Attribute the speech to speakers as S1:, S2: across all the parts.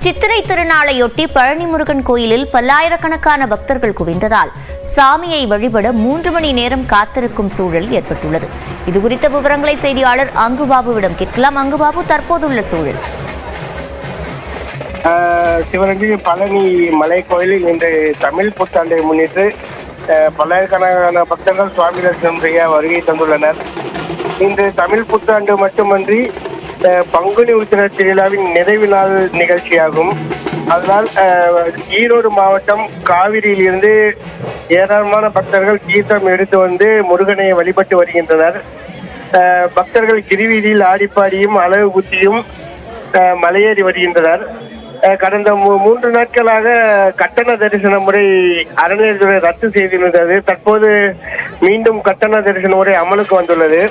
S1: சித்திரை திருநாளையொட்டி பழனி முருகன் கோயிலில் பல்லாயிரக்கணக்கான பக்தர்கள் குவிந்ததால் சாமியை வழிபட 3 மணி நேரம் காத்திருக்கும் சூழல் ஏற்பட்டுள்ளது. இதுகுறித்த விவரங்களை செய்தியாளர் அங்குபாபுவிடம் கேட்கலாம். அங்குபாபு, தற்போதுள்ள சூழல்.
S2: சிவரஞ்சி பழனி மலை கோயிலில் இன்று தமிழ் புத்தாண்டை முன்னிட்டு பல்லாயிரக்கணக்கான பக்தர்கள் சுவாமி தரிசனம் செய்ய வருகை தந்துள்ளனர். இன்று தமிழ் புத்தாண்டு மட்டுமன்றி பங்குனி உத்திர திருவிழாவின் நிறைவு நாள் நிகழ்ச்சியாகும். அதனால் ஈரோடு மாவட்டம் காவிரியில் இருந்து ஏராளமான பக்தர்கள் தீர்த்தம் எடுத்து வந்து முருகனை வழிபட்டு வருகின்றனர். பக்தர்கள் கிரிவீதியில் ஆடிப்பாடியும் அழகு குத்தியும் மலையேறி வருகின்றனர். கடந்த 3 நாட்களாக கட்டண தரிசன முறை அறநிலையத்துறை ரத்து செய்திருந்தது. தற்போது மீண்டும் கட்டண தரிசன முறை அமலுக்கு வந்துள்ளது.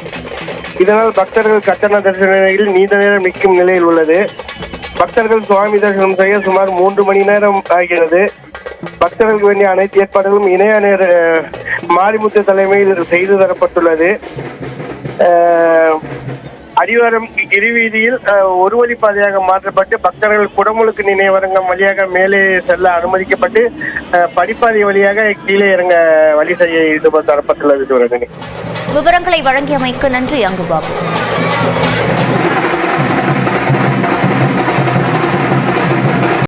S2: இதனால் பக்தர்கள் கட்டண தரிசனத்தில் நீண்ட நேரம் நிற்கும் நிலையில் உள்ளது. பக்தர்கள் சுவாமி தரிசனம் செய்ய சுமார் 3 மணி நேரம் ஆகிறது. பக்தர்களுக்கு வேண்டிய அனைத்து ஏற்பாடுகளும் இணையாணையர் மாரிமுத்து தலைமையில் செய்து தரப்பட்டுள்ளது. அடிவாரம் கிரிவீதியில் ஒரு வழிப்பாதையாக மாற்றப்பட்டு பக்தர்கள் குடமுழுக்கு நினைவரங்கம் வழியாக மேலே செல்ல அனுமதிக்கப்பட்டு படிப்பாதை வழியாக கீழே இறங்க வழி செய்ய தரப்பட்டுள்ளது.
S1: விவரங்களை வழங்கியமைக்கு நன்றி அங்குபாபு.